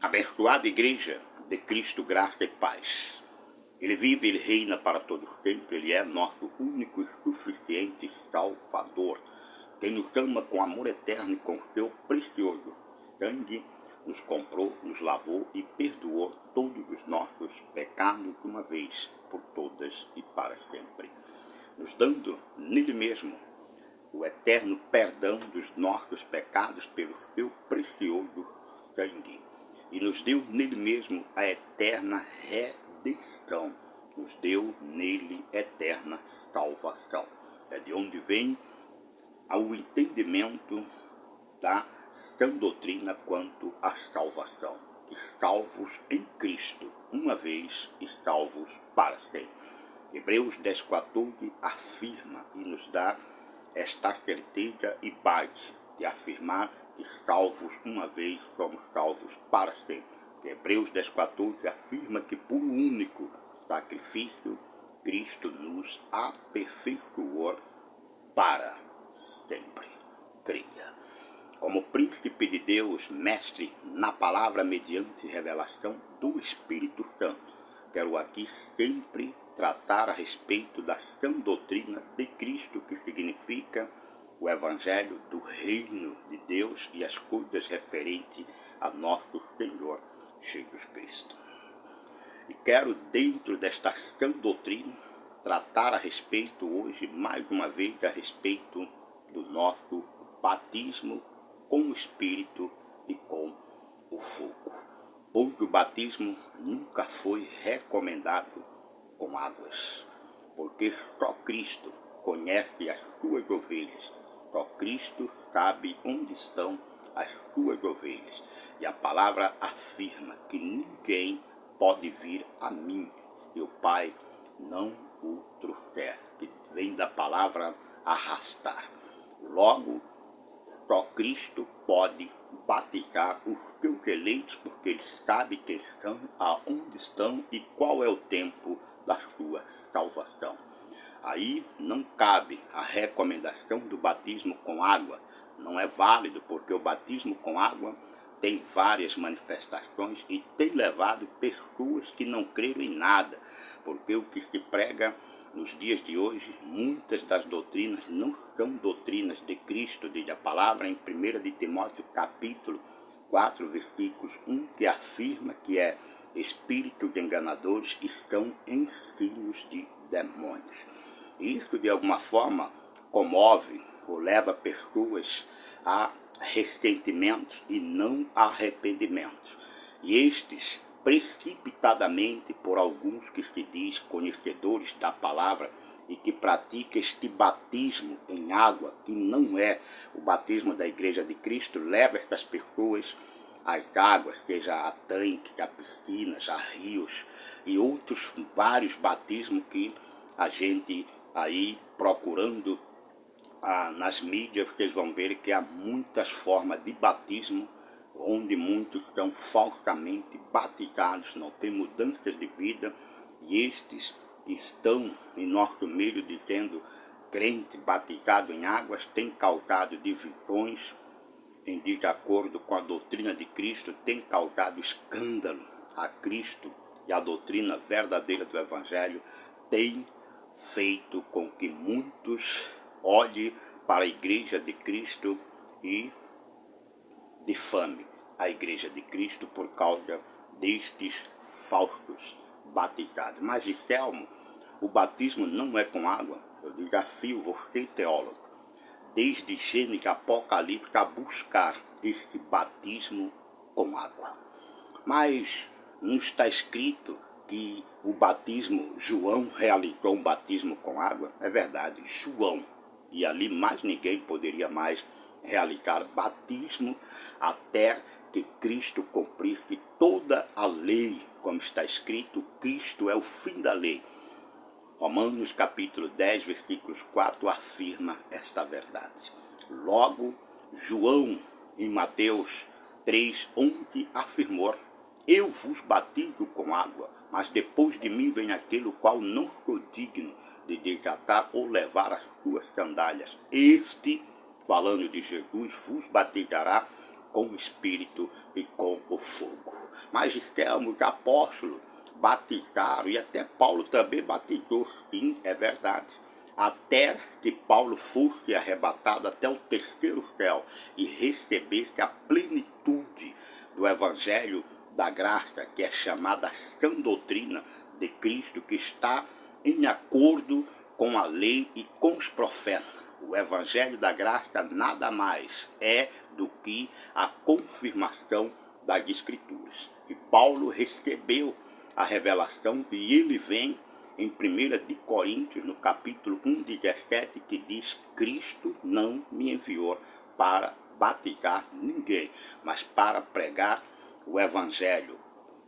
Abençoada Igreja de Cristo, graça e paz. Ele vive, Ele reina para todos sempre, Ele é nosso único e suficiente Salvador, quem nos ama com amor eterno e com seu precioso sangue, nos comprou, nos lavou e perdoou todos os nossos pecados de uma vez por todas e para sempre, nos dando nele mesmo o eterno perdão dos nossos pecados pelo seu precioso sangue. E nos deu nele mesmo a eterna redenção. Nos deu nele eterna salvação. É de onde vem o entendimento da sã doutrina quanto à salvação. Que salvos em Cristo, uma vez e salvos para sempre. Hebreus 10,14 afirma e nos dá esta certeza e paz de afirmar que salvos uma vez somos salvos para sempre. Hebreus 10,14 afirma que por um único sacrifício Cristo nos aperfeiçoou para sempre. Creia. Como príncipe de Deus, mestre na palavra mediante revelação do Espírito Santo, quero aqui sempre tratar a respeito da sã doutrina de Cristo, que significa o Evangelho do Reino de Deus e as coisas referentes a nosso Senhor Jesus Cristo. E quero, dentro desta sã doutrina, tratar a respeito hoje, mais uma vez, a respeito do nosso batismo com o Espírito e com o fogo. Pois o batismo nunca foi recomendado com águas, porque só Cristo conhece as suas ovelhas, só Cristo sabe onde estão as suas ovelhas. E a palavra afirma que ninguém pode vir a mim se o Pai não o trouxer, que vem da palavra arrastar. Logo, só Cristo pode batizar os seus eleitos, porque Ele sabe quem estão, aonde estão e qual é o tempo da sua salvação. Aí não cabe a recomendação do batismo com água. Não é válido, porque o batismo com água tem várias manifestações e tem levado pessoas que não creram em nada, porque o que se prega nos dias de hoje, muitas das doutrinas não são doutrinas de Cristo, diz a palavra em 1 de Timóteo capítulo 4, versículos 1, que afirma que é espírito de enganadores e são ensinos de demônios. E isso de alguma forma comove ou leva pessoas a ressentimentos e não arrependimentos. E estes, precipitadamente por alguns que se diz conhecedores da palavra e que pratica este batismo em água, que não é o batismo da Igreja de Cristo, leva estas pessoas às águas, seja a tanque, a piscinas, a rios e outros vários batismos que a gente aí procurando nas mídias, vocês vão ver que há muitas formas de batismo, onde muitos são falsamente batizados, não tem mudanças de vida, e estes que estão em nosso meio dizendo crente batizado em águas, tem causado divisões em desacordo com a doutrina de Cristo, tem causado escândalo a Cristo, e a doutrina verdadeira do Evangelho tem feito com que muitos olhem para a Igreja de Cristo e difame a Igreja de Cristo por causa destes falsos batizados. Mas, Selmo, o batismo não é com água. Eu desafio você, teólogo, desde Gênesis a Apocalipse, a buscar este batismo com água. Mas não está escrito que o batismo, João realizou um batismo com água? É verdade, João. E ali mais ninguém poderia mais realizar batismo até que Cristo cumprisse toda a lei. Como está escrito, Cristo é o fim da lei. Romanos capítulo 10, versículos 4 afirma esta verdade. Logo, João, em Mateus 3, 11, afirmou: eu vos batizo com água, mas depois de mim vem aquele o qual não sou digno de desatar ou levar as suas sandálias. Este, falando de Jesus, vos batizará com o Espírito e com o fogo. Magistelmo, apóstolo, batizaram, e até Paulo também batizou, sim, é verdade. Até que Paulo fosse arrebatado até o terceiro céu e recebesse a plenitude do Evangelho da graça, que é chamada a sã doutrina de Cristo, que está em acordo com a lei e com os profetas. O Evangelho da graça nada mais é do que a confirmação das Escrituras. E Paulo recebeu a revelação, e ele vem em 1 de Coríntios, no capítulo 1, 17, que diz: Cristo não me enviou para batizar ninguém, mas para pregar o Evangelho,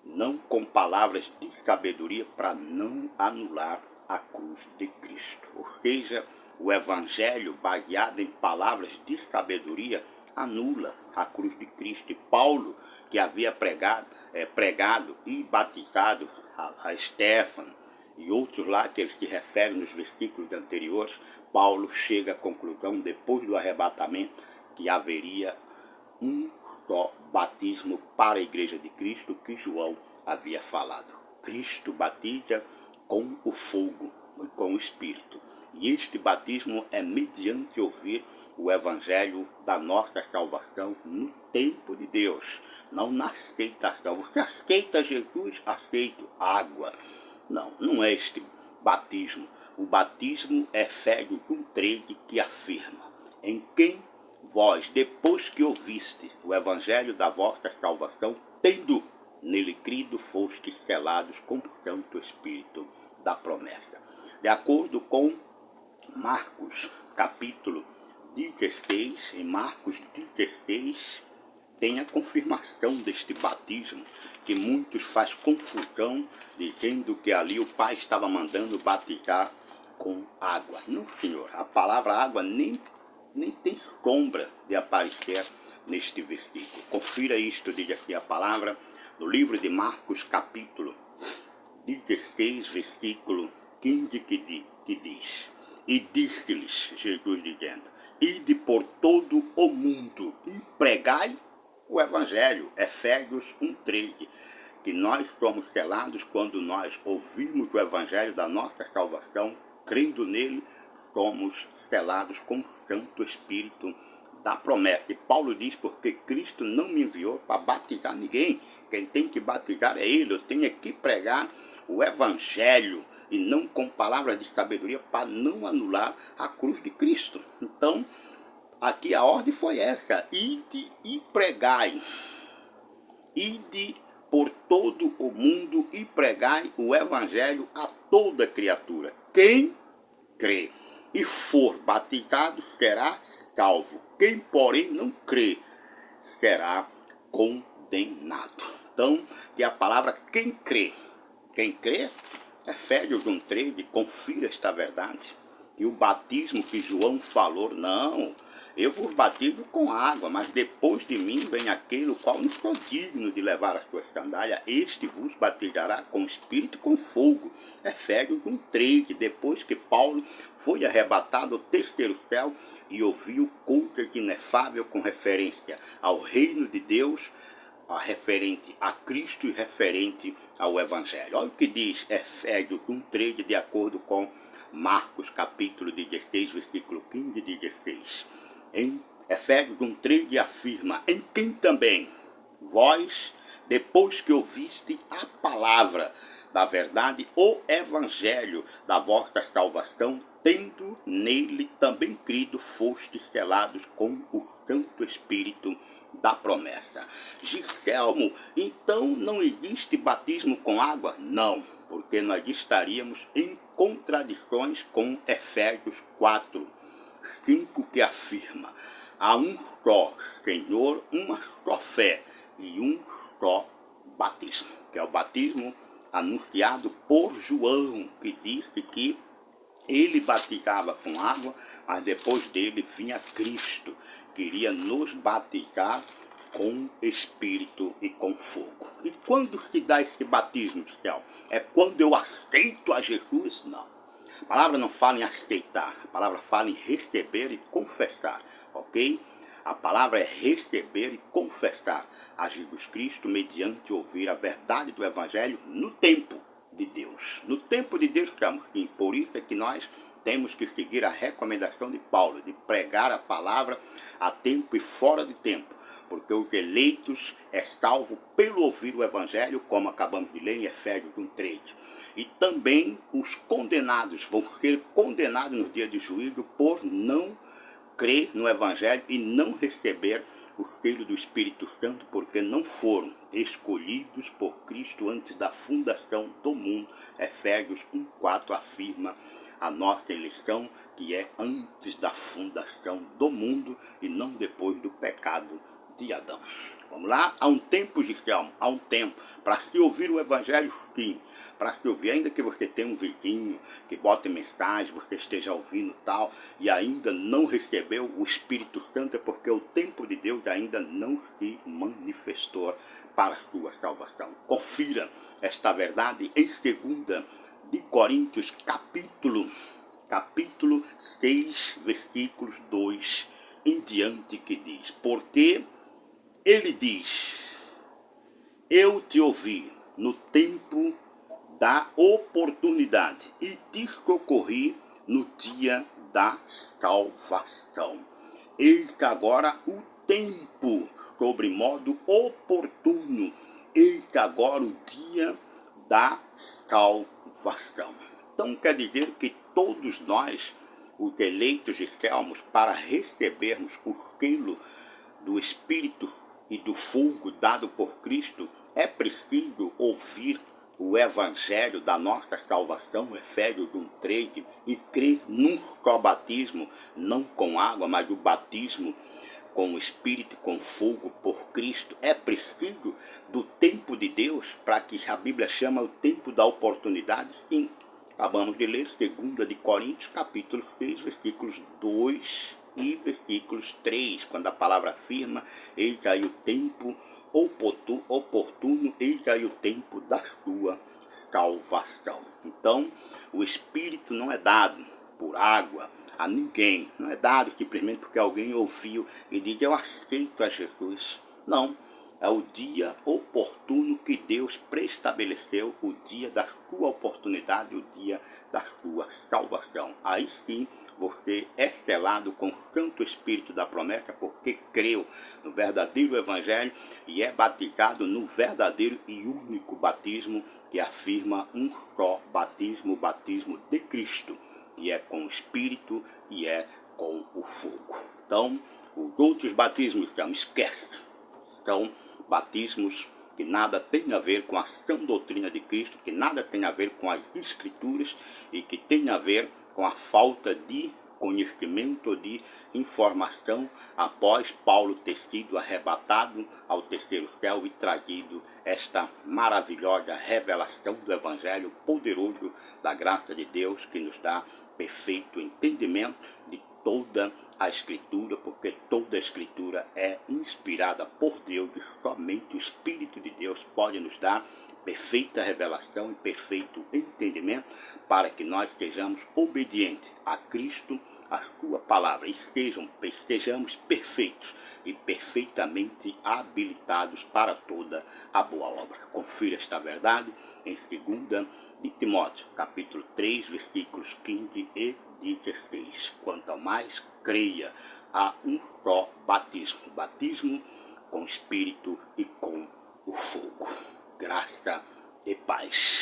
não com palavras de sabedoria, para não anular a cruz de Cristo. Ou seja, o Evangelho baseado em palavras de sabedoria anula a cruz de Cristo. E Paulo, que havia pregado e batizado a Estéfano e outros lá, que eles se referem nos versículos anteriores, Paulo chega à conclusão, depois do arrebatamento, que haveria um só batismo para a igreja de Cristo, que João havia falado. Cristo batiza com o fogo e com o Espírito. E este batismo é mediante ouvir o Evangelho da nossa salvação no tempo de Deus, não na aceitação. Você aceita Jesus? Aceito água. Não, não é este batismo. O batismo é Efésios 1:13, que afirma: em quem vós, depois que ouviste o Evangelho da vossa salvação, tendo nele crido, fostes selados com o Santo Espírito da promessa. De acordo com Marcos, capítulo 16, em Marcos 16, tem a confirmação deste batismo, que muitos fazem confusão, dizendo que ali o Pai estava mandando batizar com água. Não, senhor, a palavra água nem tem sombra de aparecer neste versículo. Confira isto, diz aqui a palavra, no livro de Marcos, capítulo 16, versículo 15, que diz: e disse-lhes, Jesus dizendo: ide por todo o mundo e pregai o Evangelho. Efésios 1:13, que nós somos selados quando nós ouvimos o Evangelho da nossa salvação, crendo nele, somos selados com o Santo Espírito da promessa. E Paulo diz: porque Cristo não me enviou para batizar ninguém, quem tem que batizar é ele. Eu tenho que pregar o Evangelho, e não com palavras de sabedoria, para não anular a cruz de Cristo. Então, aqui a ordem foi essa: ide e pregai. Ide por todo o mundo e pregai o Evangelho a toda criatura. Quem crê e for batizado será salvo. Quem, porém, não crê será condenado. Então, que a palavra quem crê, Efésios 1:13, confira esta verdade, que o batismo que João falou, não, eu vos batizo com água, mas depois de mim vem aquele o qual não sou digno de levar as tuas sandálias, este vos batizará com espírito e com fogo. Efésios 1:13, depois que Paulo foi arrebatado ao terceiro céu e ouviu coisa inefável com referência ao reino de Deus, referente a Cristo e referente ao Evangelho. Olha o que diz Efésios 1:13, de acordo com Marcos, capítulo 16, versículo 15 e 16. Em Efésios 1:13 afirma: em quem também vós, depois que ouviste a palavra da verdade, o Evangelho da vossa salvação, tendo nele também crido, fostes selados com o Santo Espírito da promessa. Gistelmo, então não existe batismo com água? Não, porque nós estaríamos em contradições com Efésios 4:5, que afirma: há um só Senhor, uma só fé e um só batismo, que é o batismo anunciado por João, que disse que ele batizava com água, mas depois dele vinha Cristo, que iria nos batizar com Espírito e com fogo. E quando se dá esse batismo do céu? É quando eu aceito a Jesus? Não. A palavra não fala em aceitar, a palavra fala em receber e confessar, ok? A palavra é receber e confessar a Jesus Cristo mediante ouvir a verdade do Evangelho no tempo de Deus. No tempo de Deus estamos, sim. Por isso é que nós temos que seguir a recomendação de Paulo, de pregar a palavra a tempo e fora de tempo. Porque os eleitos é salvo pelo ouvir o Evangelho, como acabamos de ler em Efésios 1:3. E também os condenados vão ser condenados no dia de juízo por não crer no Evangelho e não receber o selo do Espírito Santo, porque não foram escolhidos por Cristo antes da fundação do mundo. Efésios 1:4 afirma a nossa eleição, que é antes da fundação do mundo e não depois do pecado de Adão. Vamos lá? Há um tempo, Gistelmo, há um tempo para se ouvir o Evangelho, sim. Para se ouvir, ainda que você tenha um vizinho que bote mensagem, você esteja ouvindo tal, e ainda não recebeu o Espírito Santo, é porque o tempo de Deus ainda não se manifestou para a sua salvação. Confira esta verdade em 2 de Coríntios, capítulo 6, versículos 2 em diante, que diz: porque ele diz, eu te ouvi no tempo da oportunidade e te socorri no dia da salvação. Eis que agora o tempo sobre modo oportuno, eis que agora o dia da salvação. Então quer dizer que todos nós, os eleitos de Selmos, para recebermos o selo do Espírito e do fogo dado por Cristo, é preciso ouvir o Evangelho da nossa salvação, Efésios 1:3, e crer num só batismo, não com água, mas o batismo com o Espírito e com fogo por Cristo. É preciso do tempo de Deus, para que a Bíblia chama o tempo da oportunidade, sim. Acabamos de ler 2 de Coríntios, capítulo 6, versículos 2 e versículos 3, quando a palavra afirma, eis aí o tempo oportuno, eis aí o tempo da sua salvação. Então, o Espírito não é dado por água a ninguém, não é dado simplesmente porque alguém ouviu e diz, eu aceito a Jesus. Não, é o dia oportuno que Deus preestabeleceu, o dia da sua oportunidade, o dia da sua salvação. Aí sim, você é selado com o Santo Espírito da promessa, porque creu no verdadeiro Evangelho e é batizado no verdadeiro e único batismo, que afirma um só batismo, o batismo de Cristo, que é com o Espírito e é com o fogo. Então, os outros batismos, então, esquece. São batismos que nada tem a ver com a sã doutrina de Cristo, que nada tem a ver com as Escrituras e que tem a ver com a falta de conhecimento, de informação, após Paulo ter sido arrebatado ao terceiro céu e trazido esta maravilhosa revelação do Evangelho poderoso da graça de Deus, que nos dá perfeito entendimento de toda a Escritura, porque toda a Escritura é inspirada por Deus e somente o Espírito de Deus pode nos dar perfeita revelação e perfeito entendimento para que nós sejamos obedientes a Cristo, a sua palavra, estejamos perfeitos e perfeitamente habilitados para toda a boa obra. Confira esta verdade em 2 de Timóteo, capítulo 3, versículos 15 e 16. Quanto ao mais, creia, há um só batismo, batismo com o Espírito e com o fogo. Graça e paz.